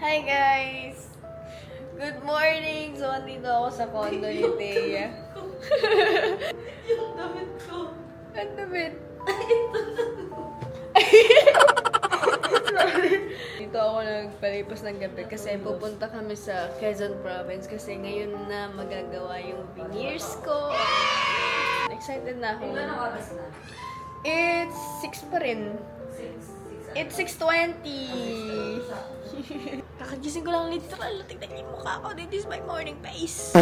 Hi guys! Good morning! So, andito ako sa condo ni Thea. Yung damit ko. Ang damit? Dito ako nagpalipas ng gabi kasi pupunta kami sa Quezon Province kasi ngayon na magagawa yung veneers ko. Excited na ako. Ilan ang oras na? It's 6 pa rin. 6. It's 6:20. Kakagising ko lang literal. Tignan niyo yung mukha ko. This is my morning face.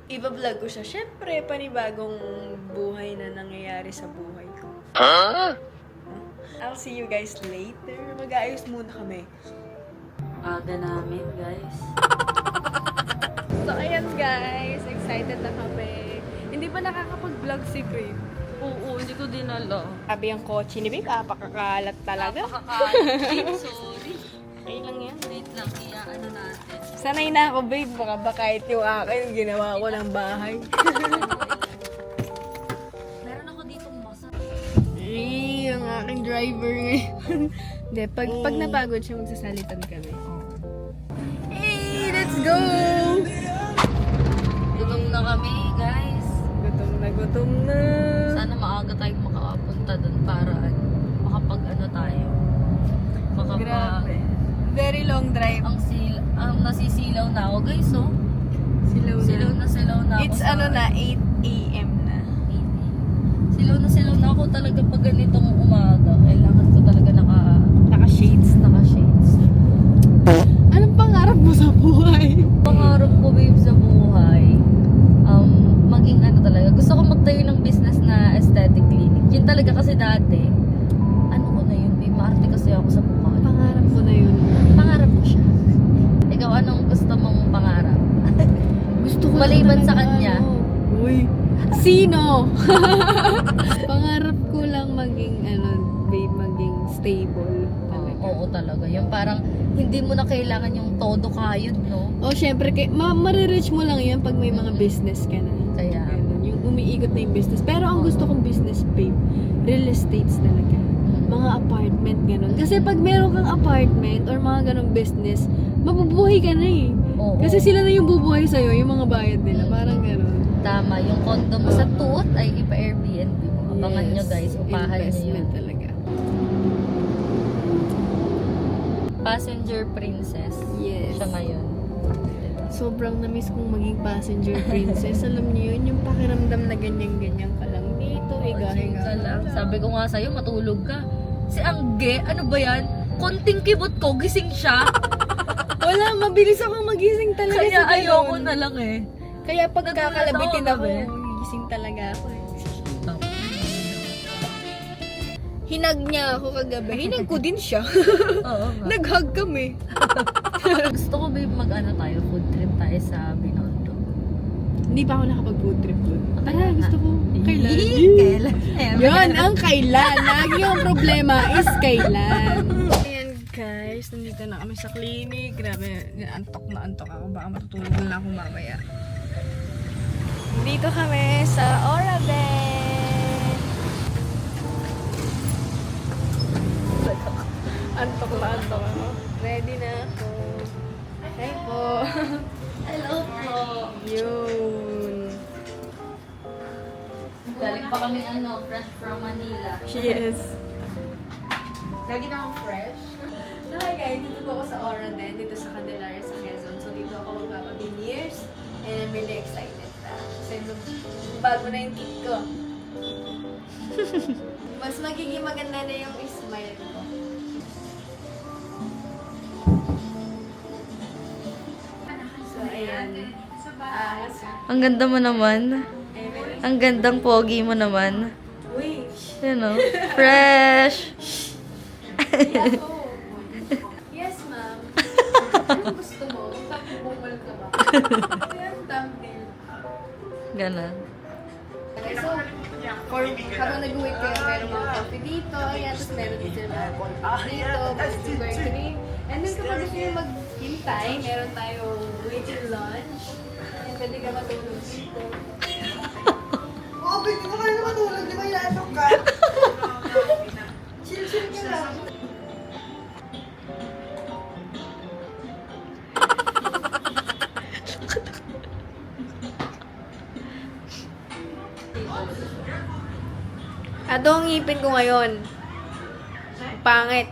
Iba-vlog ko siya. Siyempre, panibagong buhay na nangyayari sa buhay ko. I'll see you guys later. Mag-aayos muna kami. Aga namin, guys. So, ayan guys. Excited na kami. Hindi pa nakakapag-vlog si Babe. Oo, hindi ko dinala. Sabi ang kotse ni Babe, apakakalat talaga. Napakakalit. Sorry. Okay lang yan. Wait lang, ano natin. Sanay na ako, Babe. Baka kahit yung akin, ginawa ko ng bahay. Meron ako ditong masa. Ang aking driver ngayon. Hindi, pag napagod siya, magsasalitan kami. Hey, let's go! Gutom na kami, guys. Gutom na. Sana maaga tayong makapunta dun para makapag-ano tayo. Grabe. Very long drive. Ang nasisilaw na ako, guys, oh. Silaw na. Silaw na ako. It's sa 8 a.m. na. 8. Silaw na ako talaga pag ganitong umaga. Kailangan ko talaga Naka-shades. naka-shades. Anong pangarap mo sa buhay? Pangarap ko, babe, sa buhay, maging ano talaga. Gusto ko magtayo ng business na aesthetic clinic. Yun talaga kasi dati, ano ko na yun, babe, maarte kasi ako sa mukha. Pangarap ko na yun. Pangarap ko siya. Ikaw, anong gusto mong pangarap? Gusto ko Maliban lang sa talaga, kanya. Uy. Sino? Pangarap ko lang maging, babe, maging stable. Talaga. Oo talaga. Yung parang, hindi mo na kailangan yung todo kayod, no? O, syempre, marireach mo lang yan pag may mga business ka na. Kaya, Ganun, yung umiikot na yung business. Pero ang gusto kong business, babe, real estates talaga. Mga apartment, ganun. Kasi pag meron kang apartment or mga ganung business, mabubuhay ka na eh. oo. Kasi sila na yung bubuhay sa'yo, yung mga bayad nila. Parang ganun. Tama, yung condo mo sa tuot ay ipa-Airbnb mo. Abangan nyo, guys. Upahan nyo yun. Investment talaga. Passenger princess. Yes. Siya ngayon. Sobrang na-miss kong maging passenger princess. Alam niyo yun, yung pakiramdam na ganyan-ganyan ka lang dito, higa-higa Ka lang. Sabi ko nga sa'yo, matulog ka. Si Angge, ano ba yan? Konting kibot ko, gising siya. Wala, mabilis akong magising talaga Kaya sa ganun. ayoko na lang eh. Kaya pag kakalabitin Nagulat ako, ako, gising talaga ako eh. Hinag niya ako kagabi. Hinag ko din siya. Oo nga. Nag-hug kami. Gusto ko, babe, mag-ano tayo, food trip tayo sa Binondo. Hindi pa ako nakapag-food trip doon. Tara, gusto ko. Kailan? Kailan? Yun, ang kailan. Lagi yung problema is kailan. Ayan guys, nandito na kami sa clinic. Grabe, antok na antok ako. Baka matutulog na lang ako mamaya. Dito kami sa Oraben. Antok na antok ako. Ready na ako. Hi po. Hello po. Yun. Galing pa kami fresh from Manila. Yes. Lagi na akong fresh. So hi guys, dito po ako sa Oraben, dito sa Candelaria sa Quezon. So dito ako magpapag-veneers and I'm really excited na. Kasi bago na yung teeth ko. Mas magiging maganda na yung smile ko. So ayan. Ang ganda mo naman. Ang gandang pogi mo naman. Uy! You know, fresh. Yes, ma'am. Ano gusto mo? Bumal ka ba? Ayan, thumbnail. Ganon. Okay, so, habang nag-wait kayo, meron mga coffee dito, ayan, tapos meron dito mga dito, may sugar cream. And then kapag gusto nyo maghintay, meron tayong waiting lunch. And pwede ka matulog dito. Oo, pwede mo kayo matulog, di ba inaanok ka? Chill-chill ka lang. Ato ang ngipin ko ngayon. Pangit.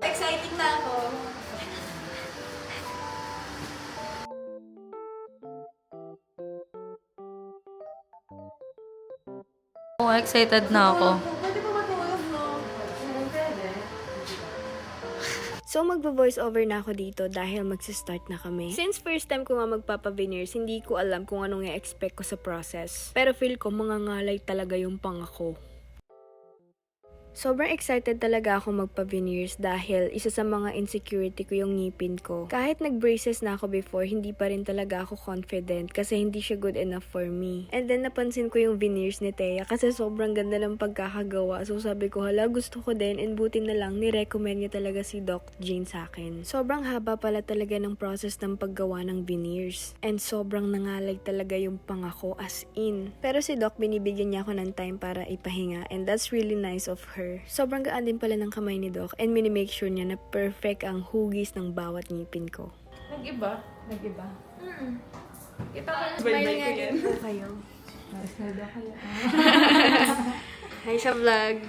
Exciting na ako. Oh, excited na ako. Pwede ba matulog, no? Pwede. So, magvo-voice over na ako dito dahil magsa-start na kami. Since first time ko nga magpapa-veneers, hindi ko alam kung anong i-expect ko sa process. Pero feel ko mangangalay talaga yung pangako. Sobrang excited talaga ako magpa-veneers dahil isa sa mga insecurity ko yung ngipin ko. Kahit nag-braces na ako before, hindi pa rin talaga ako confident kasi hindi siya good enough for me. And then napansin ko yung veneers ni Thea kasi sobrang ganda ng pagkakagawa. So sabi ko, hala, gusto ko din and buti na lang ni-recommend niya talaga si Doc Jane sa akin. Sobrang haba pala talaga ng process ng paggawa ng veneers. And sobrang nangalay talaga yung pangako as in. Pero si Doc binibigyan niya ako ng time para ipahinga and that's really nice of her. Sobrang gaan din pala ng kamay ni Doc and mini-make sure niya na perfect ang hugis ng bawat ngipin ko. Nag-iba? Nag-iba? Kita ko Smile nga din po kayo. Hi sa vlog.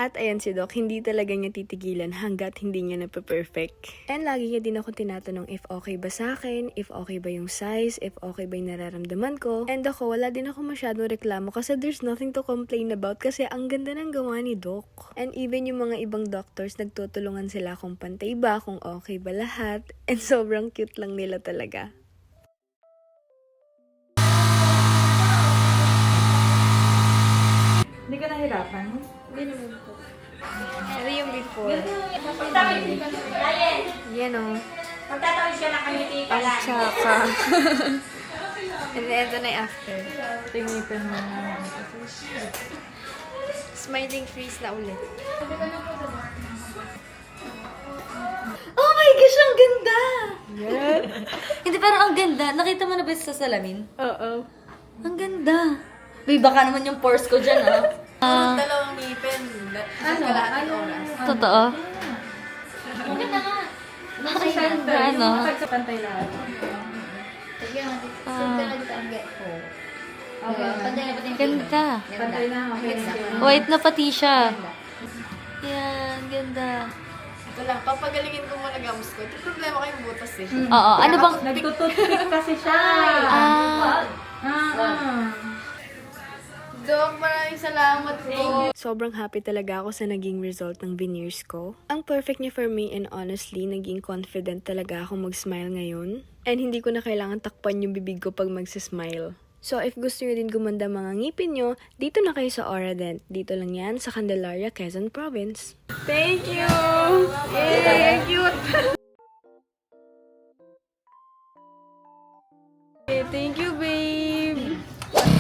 At ayan si Doc, hindi talaga niya titigilan hanggat hindi niya na-perfect. And lagi niya din ako tinatanong if okay ba sa akin, if okay ba yung size, if okay ba yung nararamdaman ko. And ako, wala din ako masyadong reklamo kasi there's nothing to complain about kasi ang ganda ng gawa ni Doc. And even yung mga ibang doctors, nagtutulungan sila kung pantay ba, kung okay ba lahat. And sobrang cute lang nila talaga. Hindi ka nahirapan? Hindi naman po. Ito yung before. Yan o. Magtatawid ka na kami tita lang. Tsaka. And then ito na yung after. Tingipan mo na. Smiling freeze na ulit. Oh my gosh, ang ganda! Hindi, parang ang ganda. Nakita mo na ba sa salamin? Oo. Ang ganda. Babe, baka naman yung pores ko dyan, ah. Dalawang ngipin. Ano? Oras. Totoo. Ang ganda nga. Bakit ganda, ano? Sa pantay lahat. Ganda. Pantay na, okay. White na pati siya. Yan, ganda. Ito lang, papagalingin ko muna gums ko. Ito problema ko yung butas eh. Oo, ano bang... Nagtututpik kasi siya. Doc, maraming salamat po. Sobrang happy talaga ako sa naging result ng veneers ko. Ang perfect niya for me and honestly, naging confident talaga ako mag-smile ngayon. And hindi ko na kailangan takpan yung bibig ko pag magsismile. So if gusto nyo din gumanda mga ngipin nyo, dito na kayo sa Oradent. Dito lang yan sa Candelaria, Quezon Province. Thank you! Yay! Cute! Thank you, babe!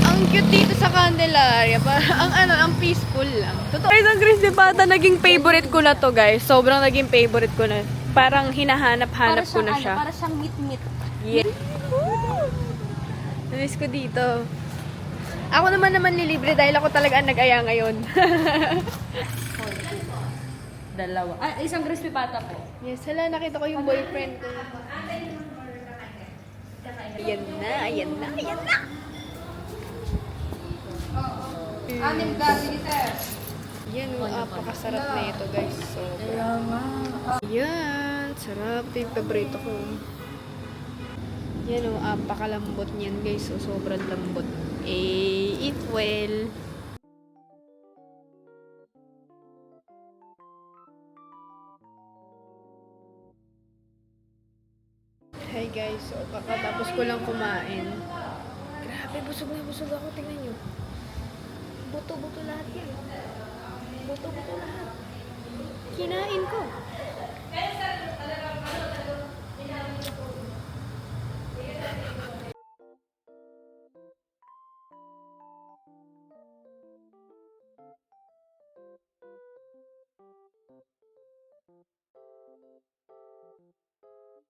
Ang cute dito sa Candelaria. Ang peaceful lang. Totoo. Guys, ang Chris de Pata, naging favorite ko na to, guys. Sobrang naging favorite ko na. Parang hinahanap-hanap ko na siya. Para siyang meat-meat. Yeah. Namiss ko dito. Ako naman lilibre dahil ako talaga ang nag-aya ngayon. Dalawa. Ah, isang crispy pata po. Yes, hala, nakita ko yung boyfriend ko. Ayan na, ayan na, ayan na! Anim ka, sige sir. Yan, apakasarap na ito, guys. So, yan, sarap. Ito yung paborito ko. Yan, apakalambot niyan, guys. So, sobrang lambot. Eat well. Hi guys, so kakatapos ko lang kumain. Grabe, busog na busog ako. Tingnan nyo. Buto-buto lahat yan. Buto-buto lahat. Kinain ko.